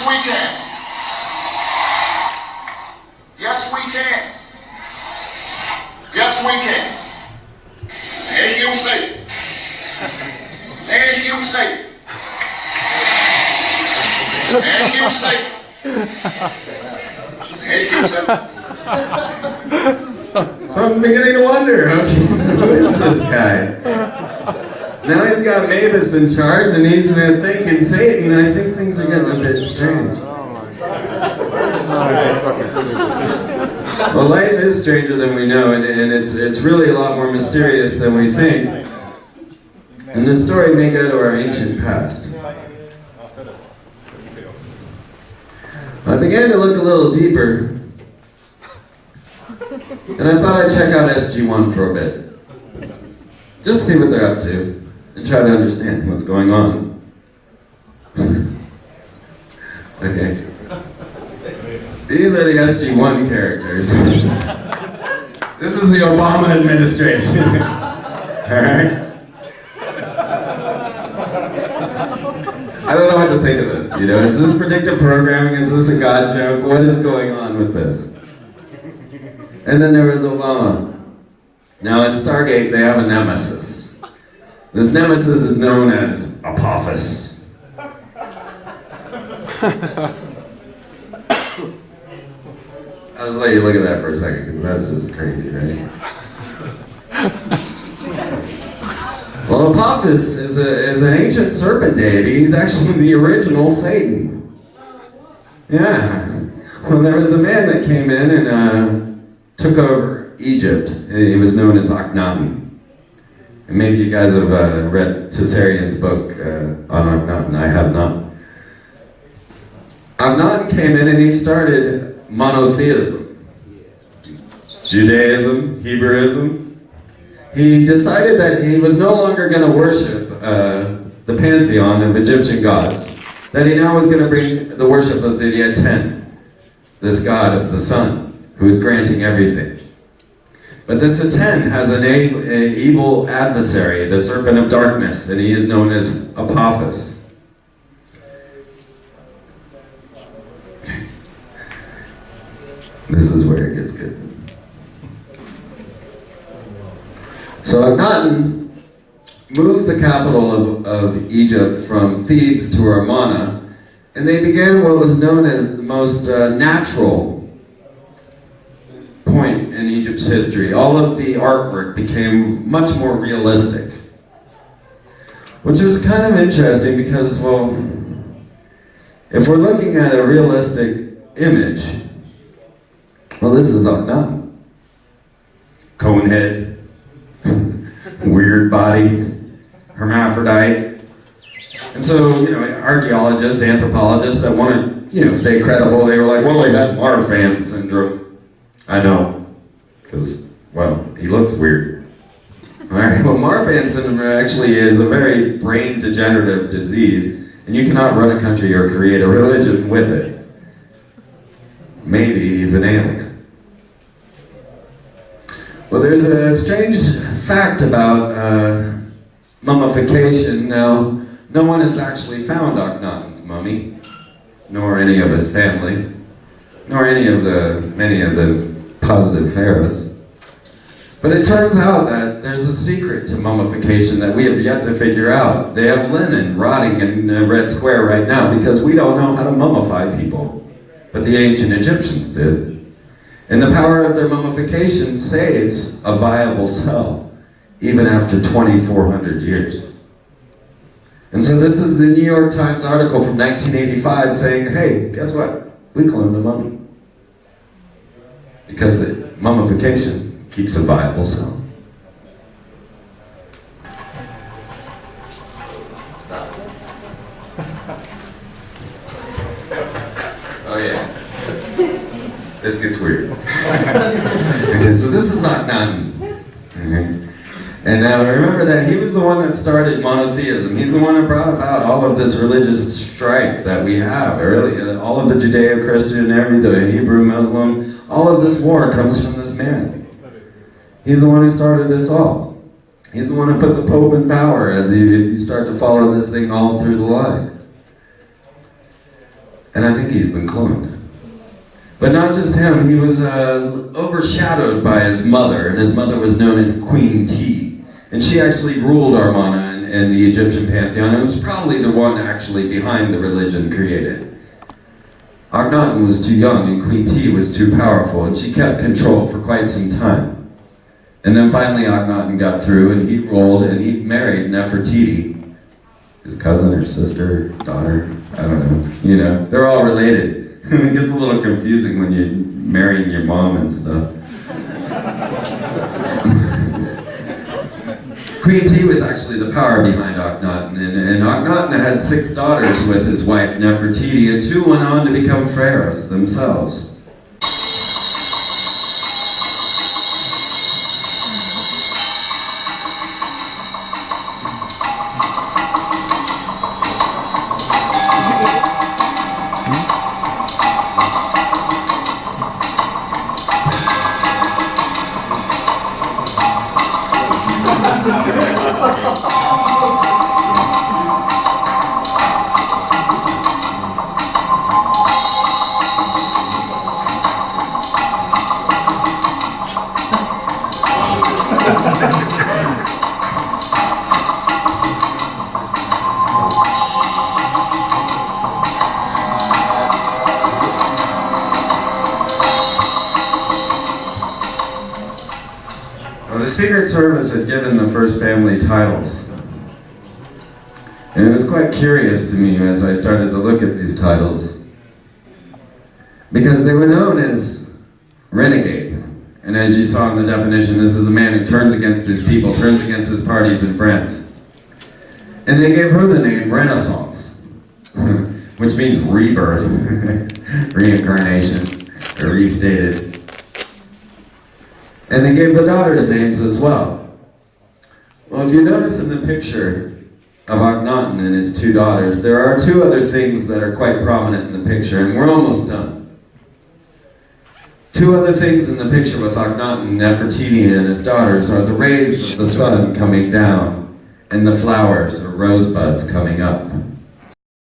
Yes, we can. Yes, we can. Yes, we can. As you say. As you say. As you say. As you say. So I'm beginning to wonder, who is this guy? Now he's got Mavis in charge and he's thinking Satan, and I think things are getting a bit strange. Well, life is stranger than we know, and it's really a lot more mysterious than we think. And this story may go to our ancient past. I began to look a little deeper, and I thought I'd check out SG-1 for a bit. Just see what they're up to, and try to understand what's going on. Okay. These are the SG-1 characters. This is the Obama administration. Alright? I don't know what to think of this, you know? Is this predictive programming? Is this a God joke? What is going on with this? And then there was Obama. Now in Stargate they have a nemesis. This nemesis is known as Apophis. I'll just let you look at that for a second, because that's just crazy, right? Well, Apophis is an ancient serpent deity. He's actually the original Satan. Yeah. Well, there was a man that came in and took over Egypt. He was known as Akhenaten. And maybe you guys have read Tessarian's book on Akhenaten. I have not. Akhenaten came in and he started monotheism. Judaism, Hebrewism. He decided that he was no longer going to worship the pantheon of Egyptian gods. That he now was going to bring the worship of the Aten, this god of the sun, who is granting everything. But this Aten has an evil adversary, the serpent of darkness, and he is known as Apophis. This is where it gets good. So Akhenaten moved the capital of Egypt from Thebes to Amarna, and they began what was known as the most natural point in Egypt's history. All of the artwork became much more realistic, which was kind of interesting because, well, if we're looking at a realistic image, well, this is Akhenaten. Cone head. Weird body, hermaphrodite. And so, you know, archaeologists, anthropologists that want to, stay credible, they were like, well, he had Marfan syndrome. I know, because, well, he looks weird. All right, well, Marfan syndrome actually is a very brain degenerative disease, and you cannot run a country or create a religion with it. Maybe he's an alien. Well, there's a strange fact about mummification. Now, no one has actually found Akhenaten's mummy, nor any of his family, nor many of the positive pharaohs. But it turns out that there's a secret to mummification that we have yet to figure out. They have linen rotting in Red Square right now because we don't know how to mummify people, but the ancient Egyptians did. And the power of their mummification saves a viable cell, even after 2,400 years. And so this is the New York Times article from 1985 saying, hey, guess what? We cloned a mummy. Because the mummification keeps a viable cell. Oh yeah. This gets weird. Okay, so this is Akhenaten. Okay. And remember that he was the one that started monotheism. He's the one that brought about all of this religious strife that we have. All of the Judeo-Christian, the Hebrew, Muslim, all of this war comes from this man. He's the one who started this all. He's the one who put the Pope in power if you start to follow this thing all through the line. And I think he's been cloned. But not just him, he was overshadowed by his mother, and his mother was known as Queen T. And she actually ruled Armana and the Egyptian pantheon, and was probably the one actually behind the religion created. Akhenaten was too young, and Queen T was too powerful, and she kept control for quite some time. And then finally Akhenaten got through, and he ruled, and he married Nefertiti, his cousin or sister, daughter, I don't know. You know, they're all related. It gets a little confusing when you're marrying your mom and stuff. Queen T was actually the power behind Akhenaten, and Akhenaten had 6 daughters with his wife Nefertiti, and 2 went on to become pharaohs themselves. The Secret Service had given the first family titles. And it was quite curious to me as I started to look at these titles, because they were known as renegade. And as you saw in the definition, this is a man who turns against his people, turns against his parties and friends. And they gave her the name Renaissance, which means rebirth, reincarnation, or restated. And they gave the daughters names as well. Well, if you notice in the picture of Akhenaten and his 2 daughters, there are 2 other things that are quite prominent in the picture, and we're almost done. 2 other things in the picture with Akhenaten, Nefertiti, and his daughters are the rays of the sun coming down and the flowers or rosebuds coming up.